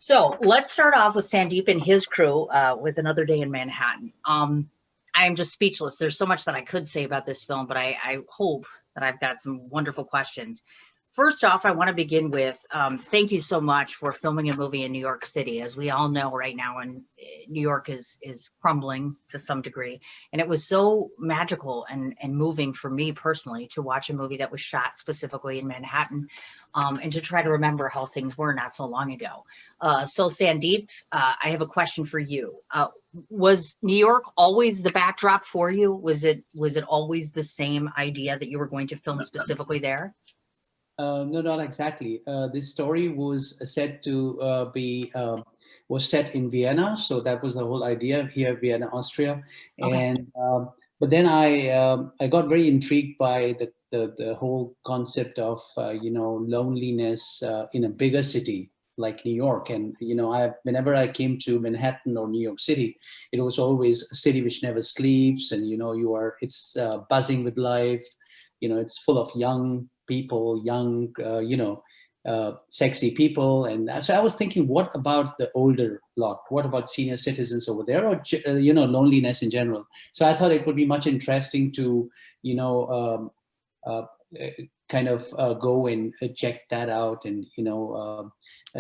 So let's start off with Sandeep and his crew with Another Day in Manhattan. I am just speechless. There's so much that I could say about this film, but I hope that I've got some wonderful questions. First off, I want to begin with thank you so much for filming a movie in New York City. As we all know right now, and New York is crumbling to some degree, and it was so magical and moving for me personally to watch a movie that was shot specifically in Manhattan, and to try to remember how things were not so long ago. So Sandeep, I have a question for you. Was New York always the backdrop for you? Was it always the same idea that you were going to film specifically there? No, not exactly. This story was set to be was set in Vienna, so that was the whole idea here, Vienna, Austria. Okay. And but then I got very intrigued by the whole concept of loneliness in a bigger city like New York. And I whenever I came to Manhattan or New York City, it was always a city which never sleeps, and it's buzzing with life. It's full of young people, young, sexy people. And so I was thinking, what about the older lot? What about senior citizens over there, or loneliness in general? So I thought it would be much interesting to, you know, uh, kind of go and check that out, and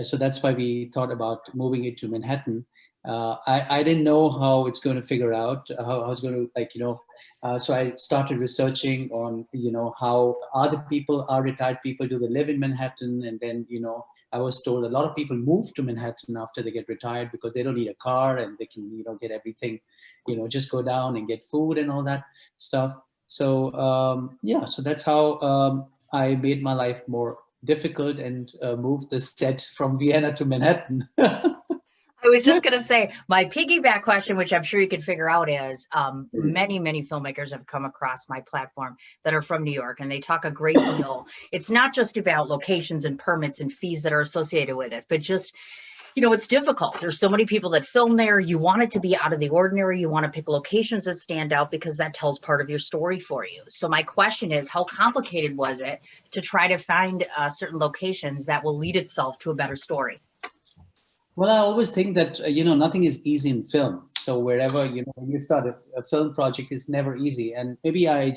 so that's why we thought about moving it to Manhattan. I didn't know how it's going to figure out, how it's going to, so I started researching on, how are retired people, do they live in Manhattan? And then, I was told a lot of people move to Manhattan after they get retired because they don't need a car and they can, get everything, just go down and get food and all that stuff. So, yeah, so that's how I made my life more difficult and moved the set from Vienna to Manhattan. I was just going to say my piggyback question, which I'm sure you can figure out, is many filmmakers have come across my platform that are from New York, and they talk a great deal. It's not just about locations and permits and fees that are associated with it, but just, it's difficult. There's so many people that film there. You want it to be out of the ordinary. You want to pick locations that stand out because that tells part of your story for you. So my question is, how complicated was it to try to find certain locations that will lead itself to a better story? Well, I always think that nothing is easy in film. So wherever when you start a film project, it's never easy. And maybe I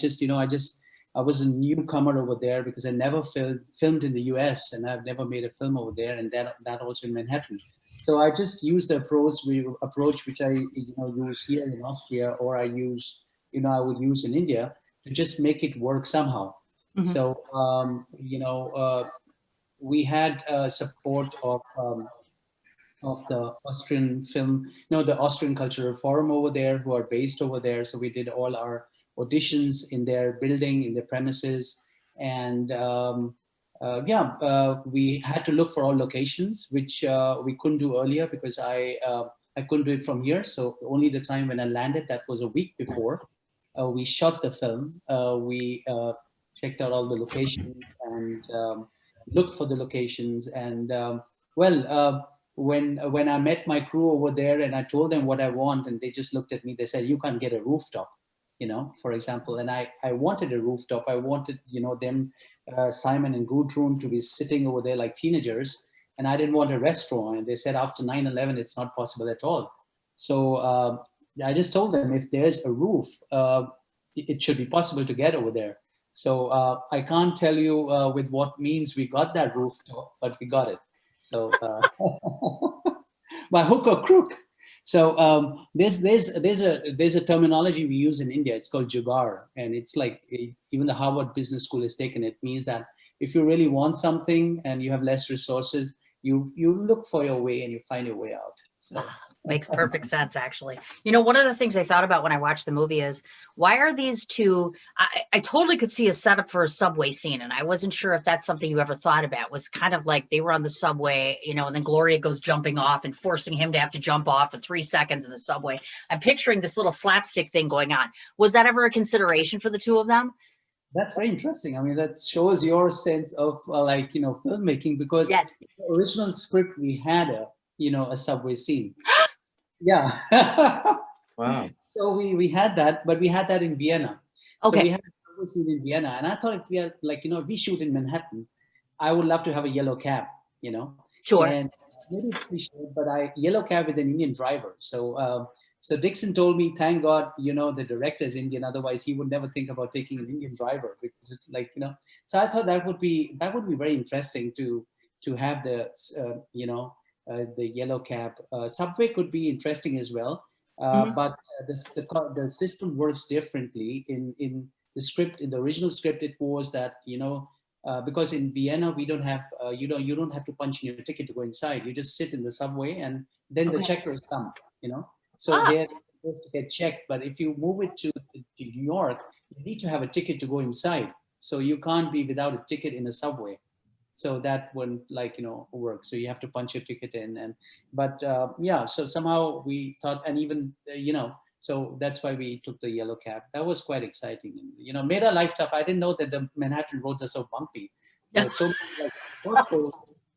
was a newcomer over there because I never filmed in the U.S. and I've never made a film over there, and that also in Manhattan. So I just used the approach which I use here in Austria, or I would use in India, to just make it work somehow. Mhm. So we had support of the Austrian film, the Austrian Cultural Forum over there, who are based over there. So we did all our auditions in their building, in their premises, and we had to look for all locations, which we couldn't do earlier because I couldn't do it from here. So only the time when I landed, that was a week before, we shot the film. We checked out all the locations and looked for the locations. And well, when I met my crew over there and I told them what I want, and they just looked at me, they said, "You can't get a rooftop." For example, and I wanted a rooftop. I wanted, them, Simon and Gudrun, to be sitting over there like teenagers, and I didn't want a restaurant. And they said after 9/11, it's not possible at all. So I just told them, if there's a roof, it should be possible to get over there. So I can't tell you with what means we got that rooftop, but we got it. So by hook or crook. So there's a terminology we use in India. It's called jugaad, and it's like even the Harvard Business School has taken it. Means that if you really want something and you have less resources, you look for your way and you find your way out. So Makes perfect sense, actually. One of the things I thought about when I watched the movie is, why are these two? I totally could see a setup for a subway scene, and I wasn't sure if that's something you ever thought about. It was kind of like they were on the subway, and then Gloria goes jumping off and forcing him to have to jump off for 3 seconds in the subway. I'm picturing this little slapstick thing going on. Was that ever a consideration for the two of them? that's very interesting. I mean, that shows your sense of filmmaking, because Yes. the original script we had a subway scene. Yeah. Wow. So we had that, but we had that in Vienna. So we Okay. had a subway scene in Vienna, and I thought, if we shoot in Manhattan, I would love to have a yellow cab, Sure. and maybe it's cliche, but yellow cab with an Indian driver. So Dixon told me, thank God, the director is Indian. Otherwise, he would never think about taking an Indian driver because it's like. So I thought that would be very interesting to have the yellow cab. Subway could be interesting as well, Mhm. but the system works differently. In the script, in the original script, it was that because in Vienna we don't have you don't have to punch in your ticket to go inside. You just sit in the subway and then the Okay. checkers come. So Ah, they're supposed to get checked. But if you move it to New York, you need to have a ticket to go inside. So you can't be without a ticket in a subway. So that wouldn't work. So you have to punch your ticket in. But so somehow we thought, and even so that's why we took the yellow cab. That was quite exciting, and made our life tough. I didn't know that the Manhattan roads are so bumpy. So like potholes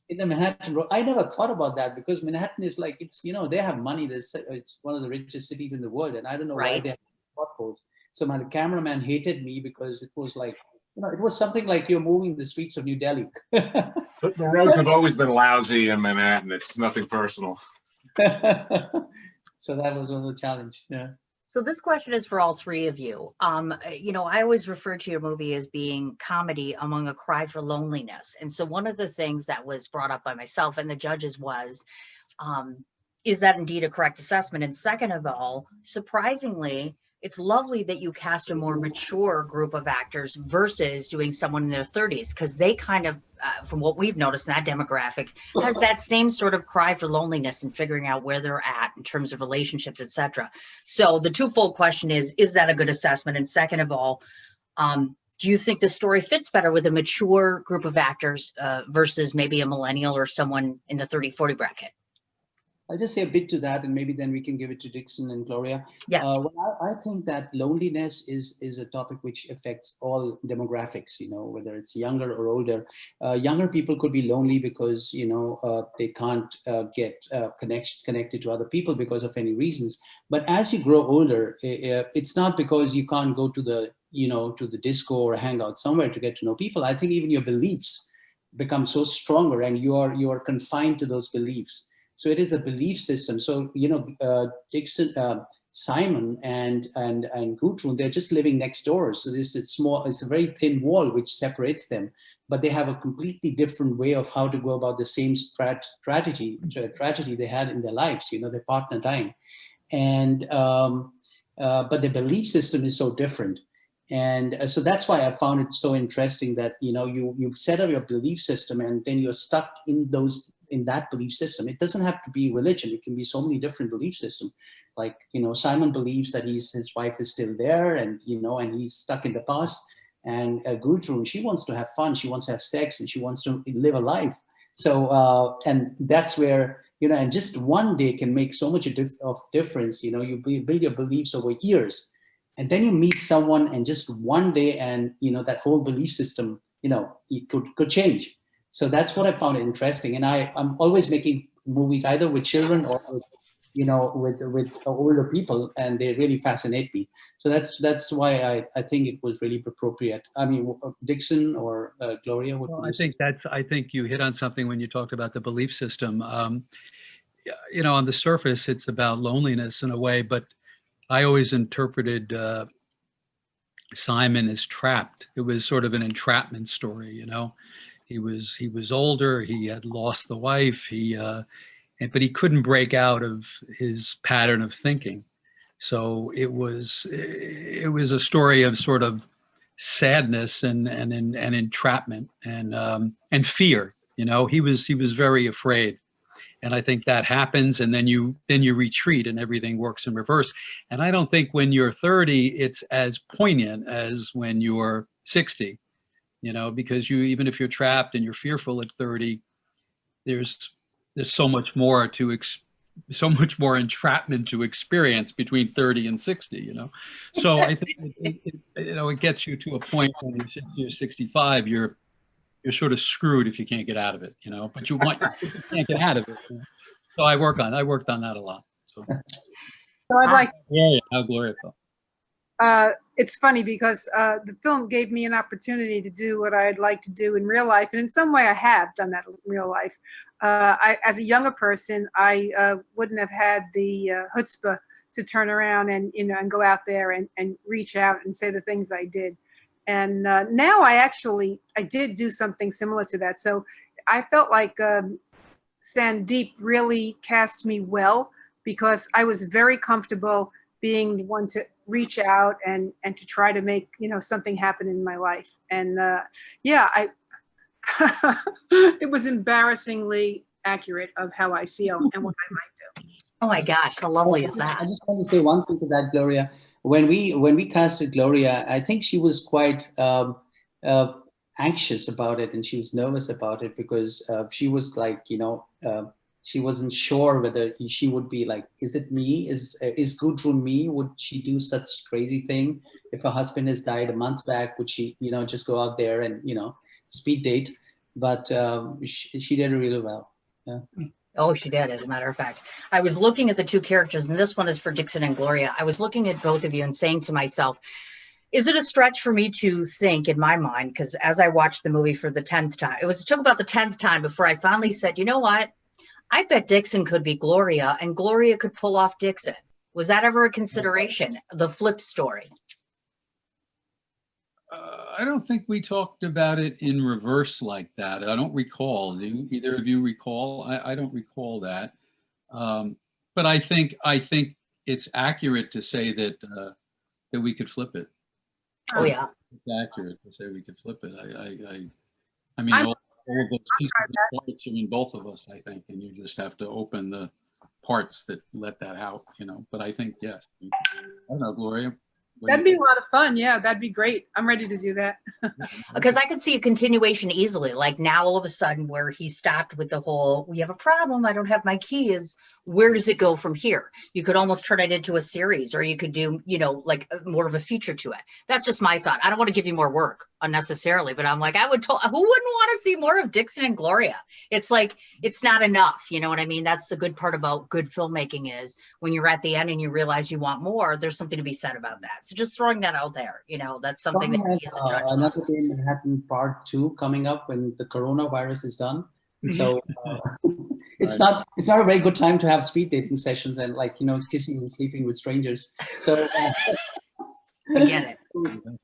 in the Manhattan road. I never thought about that because Manhattan is like they have money. It's one of the richest cities in the world, and I don't know why right. they have potholes. So my cameraman hated me because it was like it was something like you're moving the streets of New Delhi. The roads have always been lousy in Manhattan. It's nothing personal. So that was one of the challenge. Yeah. So this question is for all three of you. I always refer to your movie as being comedy among a cry for loneliness. And so one of the things that was brought up by myself and the judges was, is that indeed a correct assessment? And second of all, surprisingly, it's lovely that you cast a more mature group of actors versus doing someone in their 30s, because they kind of, from what we've noticed in that demographic, has that same sort of cry for loneliness and figuring out where they're at in terms of relationships, etc. So the twofold question is that a good assessment? And second of all, do you think the story fits better with a mature group of actors versus maybe a millennial or someone in the 30-40 bracket? I'll just say a bit to that, and maybe then we can give it to Dixon and Gloria. Yeah. Well, I think that loneliness is a topic which affects all demographics. Whether it's younger or older. Younger people could be lonely because they can't get connected to other people because of any reasons. But as you grow older, it's not because you can't go to the disco or hang out somewhere to get to know people. I think even your beliefs become so stronger, and you are confined to those beliefs. So it is a belief system. So Dixon, Simon, and Gudrun, they're just living next door. So it's a very thin wall which separates them, but they have a completely different way of how to go about the same tragedy they had in their lives. Their partner dying, and but the belief system is so different. And so that's why I found it so interesting that you set up your belief system, and then you're stuck in that belief system. It doesn't have to be religion. It can be so many different belief systems. Like Simon believes that his wife is still there, and and he's stuck in the past. And Gudrun, she wants to have fun. She wants to have sex, and she wants to live a life. So and that's where and just one day can make so much of difference. You build your beliefs over years, and then you meet someone, and just one day, and that whole belief system it could change. So that's what I found interesting. And I'm always making movies either with children or with older people, and they really fascinate me. So that's why I think it was really appropriate. I mean, Dixon or Gloria, what Well, would you say? I think you hit on something when you talked about the belief system. On the surface, it's about loneliness in a way, but I always interpreted Simon as trapped. It was sort of an entrapment story. He was older. He had lost the wife. But he couldn't break out of his pattern of thinking. So it was a story of sort of sadness and entrapment and fear. He was very afraid. And I think that happens, and then you retreat, and everything works in reverse. And I don't think when you're 30, it's as poignant as when you're 60. Because even if you're trapped and you're fearful at 30, there's so much more so much more entrapment to experience between 30 and 60. So I think it gets you to a point when you're 60 or 65, you're sort of screwed if you can't get out of it, but you can't get out of it. So I worked on that a lot. So So I'd like Gloria, how Gloria felt. it's funny because the film gave me an opportunity to do what I'd like to do in real life. And in some way I have done that in real life. As a younger person, I wouldn't have had the chutzpah to turn around and, and go out there and reach out and say the things I did. And now I did do something similar to that. So I felt like Sandeep really cast me well, because I was very comfortable being the one to reach out and to try to make, something happen in my life. And it was embarrassingly accurate of how I feel and what I might do. Oh my gosh, how lovely is that? I just want to say one thing to that, Gloria. When we casted Gloria, I think she was quite anxious about it, and she was nervous about it, because she was like, she wasn't sure whether she would be like, is it me? Is Gudrun me? Would she do such crazy thing? If her husband has died a month back, would she, just go out there and, speed date? But she did really well. Yeah. Oh, she did, as a matter of fact. I was looking at the two characters, and this one is for Dixon and Gloria. I was looking at both of you and saying to myself, is it a stretch for me to think in my mind, because as I watched the movie for the 10th time, it took about the 10th time before I finally said, you know what? I bet Dixon could be Gloria, and Gloria could pull off Dixon. Was that ever a consideration, the flip story? I don't think we talked about it in reverse like that. I don't recall. Do either of you recall? I don't recall that. But I think it's accurate to say that that we could flip it. Oh yeah, it's accurate to say we could flip it. I mean, all of those pieces of parts are in both of us, I think, and you just have to open the parts that let that out, But I think yes. I don't know, Gloria. That'd be a lot of fun. Yeah, that'd be great. I'm ready to do that. Because I could see a continuation easily. Like now, all of a sudden, where he stopped with the whole, we have a problem, I don't have my keys. Where does it go from here? You could almost turn it into a series, or you could do, like more of a feature to it. That's just my thought. I don't want to give you more work unnecessarily, but I'm like, who wouldn't want to see more of Dixon and Gloria? It's like, it's not enough. You know what I mean? That's the good part about good filmmaking, is when you're at the end and you realize you want more, there's something to be said about that. So just throwing that out there, that's something that we as a judge. Another Day in Manhattan Part 2 coming up when the coronavirus is done. So it's not a very good time to have speed dating sessions and kissing and sleeping with strangers. So I get it.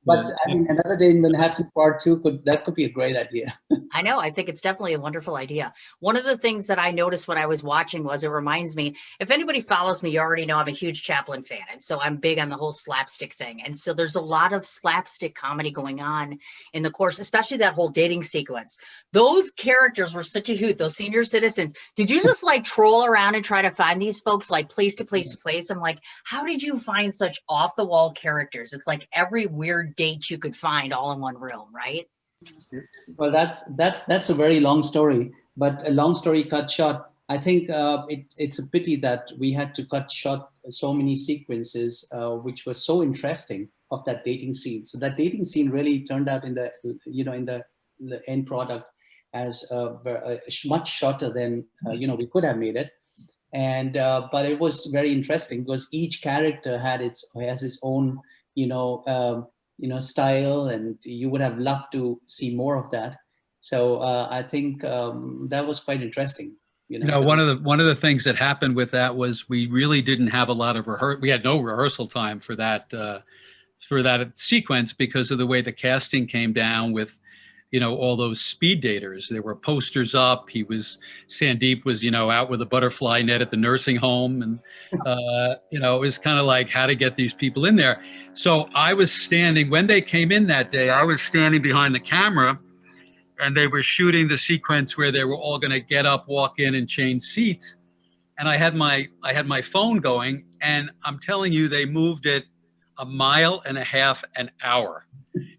But I mean, Another Day in Manhattan Part 2 could be a great idea. I know. I think it's definitely a wonderful idea. One of the things that I noticed when I was watching was, it reminds me, if anybody follows me, you already know I'm a huge Chaplin fan. And so I'm big on the whole slapstick thing. And so there's a lot of slapstick comedy going on in the course, especially that whole dating sequence. Those characters were such a hoot, those senior citizens. Did you just like troll around and try to find these folks like place to place to place? I'm like, how did you find such off the wall characters? It's like every weird date you could find all in one room, right? Well, that's a very long story, but a long story cut short. I think it's a pity that we had to cut short so many sequences, which was so interesting, of that dating scene. So that dating scene really turned out in the end product as much shorter than we could have made it. And but it was very interesting because each character has its own style, and you would have loved to see more of that. So I think that was quite interesting. One of the things that happened with that was we really didn't have a lot of we had no rehearsal time for that sequence, because of the way the casting came down with all those speed daters. There were posters up. Sandeep was out with a butterfly net at the nursing home, and it was kind of like how to get these people in there. So I was standing, when they came in that day, I was standing behind the camera, and they were shooting the sequence where they were all going to get up, walk in, and change seats. And I had my phone going, and I'm telling you, they moved it 1.5 miles an hour.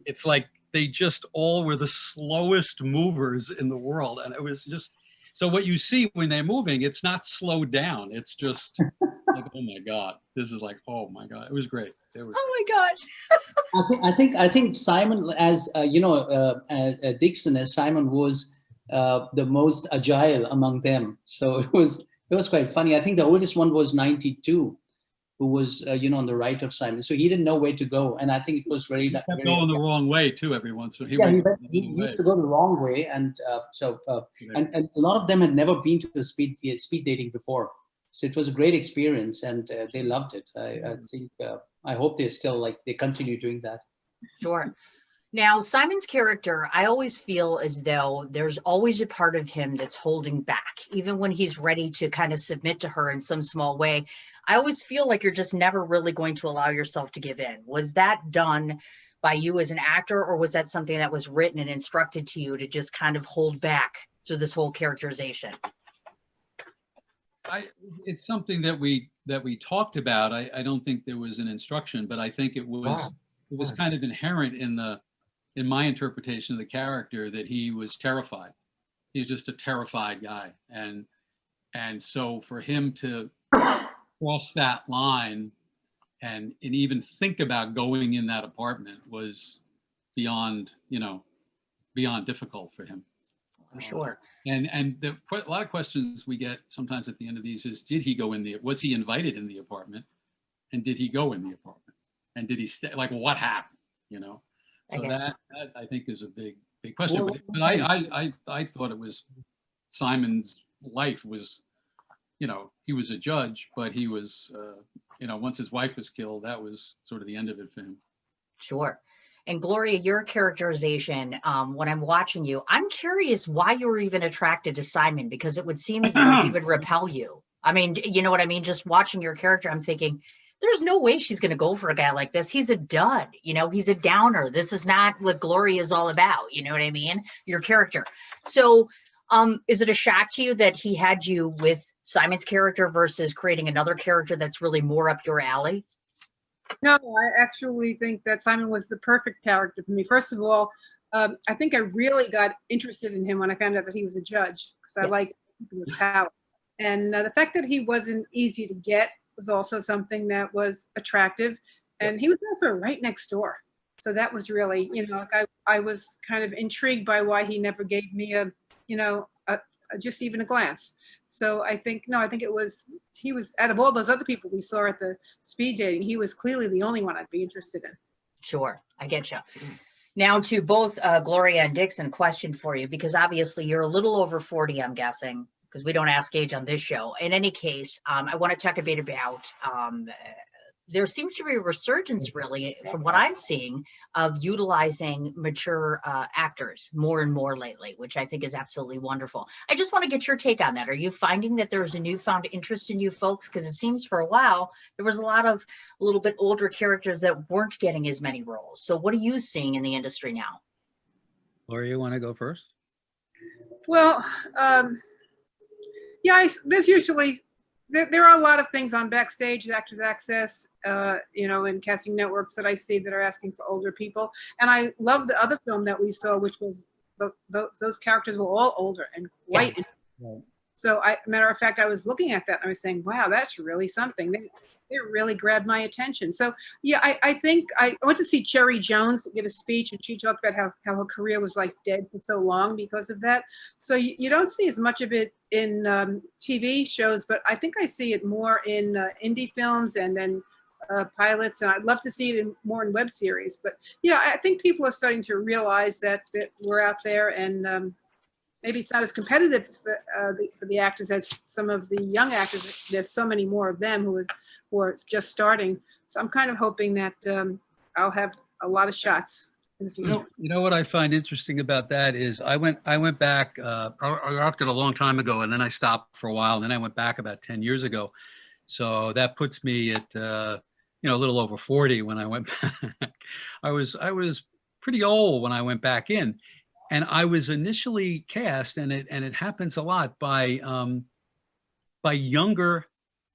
It's like they just all were the slowest movers in the world. And it was just, so what you see when they're moving, it's not slowed down. It's just like, oh my God, this is like, oh my God. It was great. Oh my gosh. I think Simon, as Dixon, as Simon, was the most agile among them. So it was quite funny. I think the oldest one was 92. who was, on the right of Simon. So he didn't know where to go. And I think it was very, He kept very going the wrong way too every once in a while. yeah, He he used to go the wrong way. And and a lot of them had never been to the speed dating before. So it was a great experience, and they loved it. I think, I hope they continue doing that. Sure. Now, Simon's character, I always feel as though there's always a part of him that's holding back, even when he's ready to kind of submit to her in some small way. I always feel like you're just never really going to allow yourself to give in. Was that done by you as an actor, or was that something that was written and instructed to you to just kind of hold back through this whole characterization? It's something that we talked about. I don't think there was an instruction, but I think it was kind of inherent in my interpretation of the character that he was terrified. He was just a terrified guy, and so for him to cross that line and even think about going in that apartment was beyond difficult for him. I'm sure. And a lot of questions we get sometimes at the end of these is, did he go was he invited in the apartment, and did he go in the apartment, and did he stay? Like, what happened? So that I think is a big question. But I thought it was Simon's life was, he was a judge, but he was, once his wife was killed, that was sort of the end of it for him. Sure. And Gloria, your characterization, when I'm watching you, I'm curious why you were even attracted to Simon, because it would seem as though he would repel you. I mean, you know what I mean? Just watching your character, I'm thinking, there's no way she's going to go for a guy like this. He's a dud, he's a downer. This is not what Gloria is all about. You know what I mean? Your character. So is it a shock to you that he had you with Simon's character versus creating another character that's really more up your alley? No, I actually think that Simon was the perfect character for me. First of all, I think I really got interested in him when I found out that he was a judge, because I like people with power. And the fact that he wasn't easy to get was also something that was attractive. And he was also right next door. So that was really, I was kind of intrigued by why he never gave me just even a glance. So I think he was, out of all those other people we saw at the speed dating, he was clearly the only one I'd be interested in. Sure, I get you. Now to both Gloria and Dixon, question for you, because obviously you're a little over 40, I'm guessing, because we don't ask age on this show. In any case, I want to talk a bit about, there seems to be a resurgence, really, from what I'm seeing, of utilizing mature actors more and more lately, which I think is absolutely wonderful. I just want to get your take on that. Are you finding that there's a newfound interest in you folks? Because it seems for a while, there was a lot of a little bit older characters that weren't getting as many roles. So what are you seeing in the industry now? Gloria, you want to go first? Well, there's usually, there are a lot of things on Backstage, Actors Access, and casting networks that I see that are asking for older people. And I love the other film that we saw, which was those characters were all older and white. Yes. Right. So, matter of fact, I was looking at that and I was saying, wow, that's really something. They really grabbed my attention. So, yeah, I think I went to see Cherry Jones give a speech, and she talked about how her career was like dead for so long because of that. So you don't see as much of it in TV shows, but I think I see it more in indie films and then pilots, and I'd love to see it more in web series. But, I think people are starting to realize that we're out there, and maybe it's not as competitive for the actors as some of the young actors. There's so many more of them who are just starting. So I'm kind of hoping that I'll have a lot of shots in the future. You know what I find interesting about that is I went back, I acted a long time ago, and then I stopped for a while, and then I went back about 10 years ago. So that puts me at a little over 40 when I went back. I was pretty old when I went back in. And I was initially cast, and it happens a lot, by younger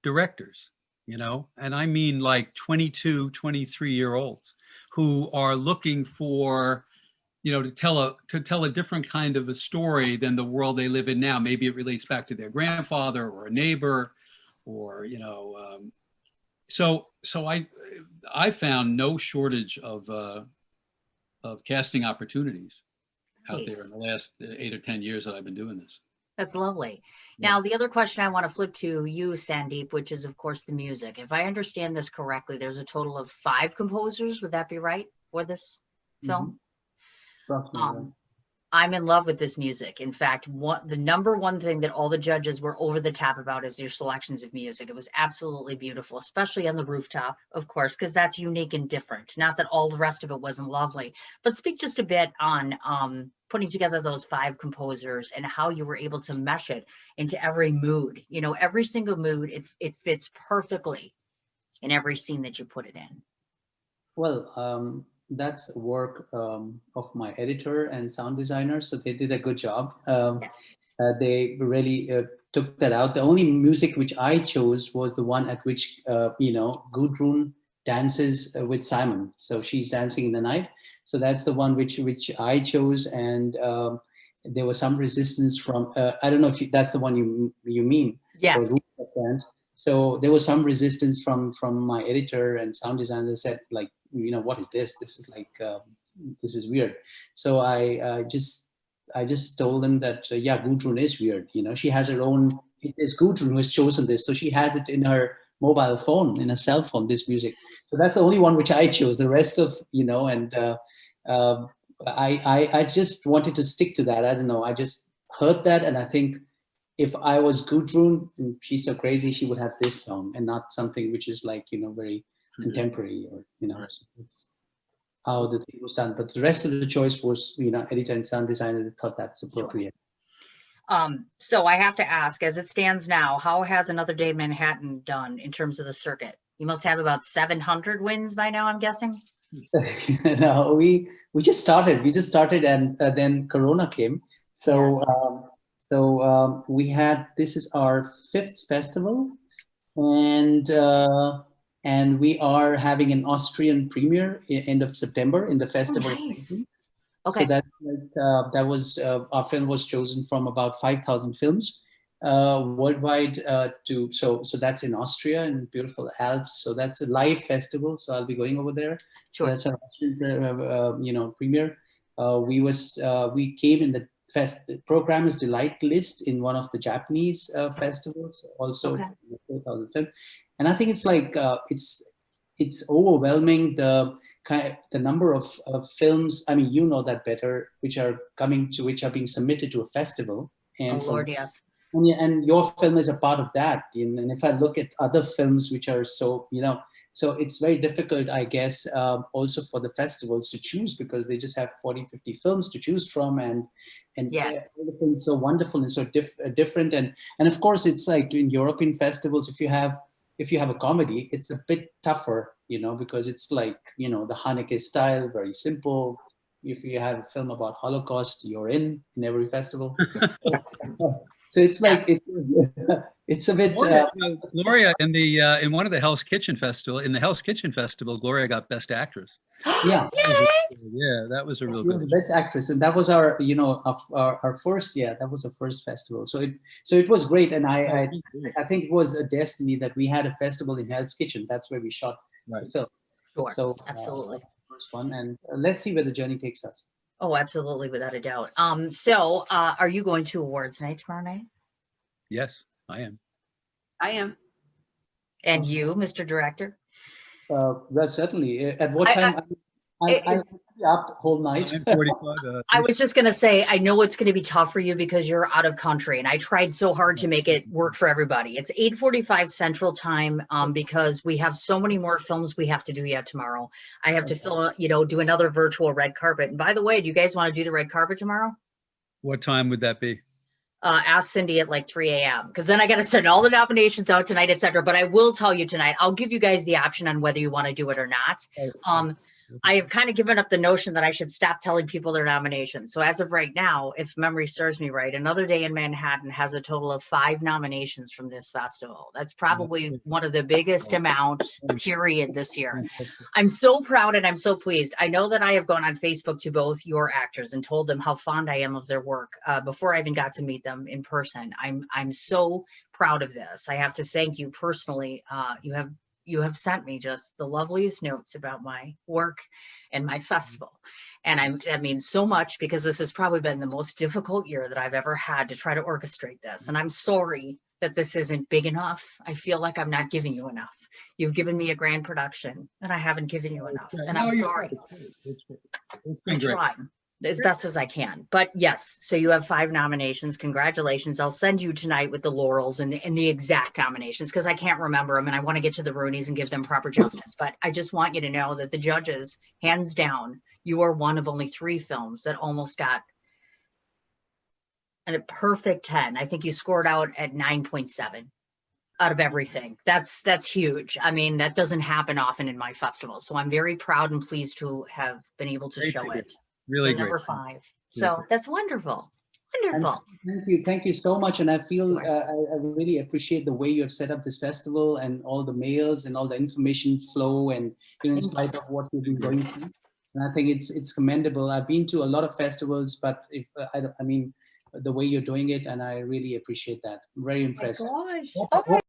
directors, and I mean like 22, 23-year-olds who are looking for, to tell a different kind of a story than the world they live in now. Maybe it relates back to their grandfather or a neighbor, or So I found no shortage of casting opportunities out there in the last 8 or 10 years that I've been doing this. That's lovely. Now, the other question I want to flip to you, Sandeep, which is, of course, the music. If I understand this correctly, there's a total of 5 composers. Would that be right for this film? Approximately, right. I'm in love with this music. In fact, the number one thing that all the judges were over the top about is your selections of music. It was absolutely beautiful, especially on the rooftop, of course, because that's unique and different. Not that all the rest of it wasn't lovely, but speak just a bit on putting together those 5 composers and how you were able to mesh it into every mood. You know, every single mood, it fits perfectly in every scene that you put it in. Well, that's work of my editor and sound designer, so they did a good job. Yes. They really took that out. The only music which I chose was the one at which Gudrun dances with Simon. So she's dancing in the night. So that's the one which I chose, and there was some resistance from. I don't know if that's the one you mean. Yes. For rooftop dance. So there was some resistance from my editor and sound designer. They said, like, what is this? This is like this is weird. So I just told them that Gudrun is weird. She has her own. It is Gudrun who has chosen this, so she has it in her mobile phone, in a cell phone. This music. So that's the only one which I chose. The rest of I just wanted to stick to that. I don't know. I just heard that, and I think if I was Gudrun, and she's so crazy, she would have this song and not something which is like very contemporary, or so it's how the thing was done. But the rest of the choice was editor and sound designer thought that's appropriate. So I have to ask, as it stands now, how has Another Day in Manhattan done in terms of the circuit? You must have about 700 wins by now, I'm guessing. No, we just started. And then Corona came. So Yes. we had, this is our 5th festival, and we are having an Austrian premiere end of September in the festival. Oh, nice. Okay. So that's our film was chosen from about 5,000 films worldwide. So that's in Austria, in beautiful Alps. So that's a live festival. So I'll be going over there. Sure. So that's our Austrian premiere. We came in the Programmer's Delight list in one of the Japanese festivals, also. Okay. 4,000 films. And I think it's like it's overwhelming, the number of films. I mean, you know that better, which are being submitted to a festival. And Lord, yes. And your film is a part of that. And if I look at other films which are so so it's very difficult, I guess, also for the festivals to choose, because they just have 40, 50 films to choose from, and yes. Everything's so wonderful and so different. And of course, it's like in European festivals, if you have a comedy, it's a bit tougher, because it's like, the Haneke style, very simple. If you have a film about Holocaust, you're in every festival. So it's like it's a bit. Gloria in one of the Hell's Kitchen Festival, Gloria got Best Actress. Yeah, yeah, that was a real good. She was the Best Actress, and that was our our first. Yeah, that was our first festival. So it was great, and I think it was a destiny that we had a festival in Hell's Kitchen. That's where we shot the film. Sure. So absolutely. First one, and let's see where the journey takes us. Oh, absolutely, without a doubt. So are you going to awards night tomorrow night? Yes, I am. I am. And you, Mr. Director? Well, certainly. At what time? I'm up whole night. I was just going to say, I know it's going to be tough for you because you're out of country, and I tried so hard to make it work for everybody. It's 8:45 Central Time because we have so many more films we have to do yet tomorrow. I have to do another virtual red carpet. And by the way, do you guys want to do the red carpet tomorrow? What time would that be? Ask Cindy at like 3 a.m. because then I got to send all the nominations out tonight, etc. But I will tell you tonight, I'll give you guys the option on whether you want to do it or not. I have kind of given up the notion that I should stop telling people their nominations. So as of right now, if memory serves me right, Another Day in Manhattan has a total of 5 nominations from this festival. That's probably one of the biggest amounts, period, this year. I'm so proud and I'm so pleased. I know that I have gone on Facebook to both your actors and told them how fond I am of their work before I even got to meet them in person. I'm so proud of this. I have to thank you personally. you have sent me just the loveliest notes about my work and my festival. And that means so much, because this has probably been the most difficult year that I've ever had to try to orchestrate this. And I'm sorry that this isn't big enough. I feel like I'm not giving you enough. You've given me a grand production and I haven't given you enough. And I'm sorry. It's I been great. try as best as I can. But yes, so you have 5 nominations. Congratulations. I'll send you tonight with the laurels and the exact nominations, because I can't remember them and I want to get to the Roonies and give them proper justice. But I just want you to know that the judges, hands down, you are one of only 3 films that almost got a perfect 10. I think you scored out at 9.7 out of everything. That's huge. I mean, that doesn't happen often in my festival. So I'm very proud and pleased to have been able to Great show figure. it. Really So great. number 5. So that's wonderful. And Wonderful. thank you so much. And I feel Sure. I really appreciate the way you have set up this festival and all the mails and all the information flow, and in Thank spite of what you've been going through. And I think it's commendable. I've been to a lot of festivals, but if I mean the way you're doing it, and I really appreciate that. I'm very impressed. Gosh. Hope- Oh my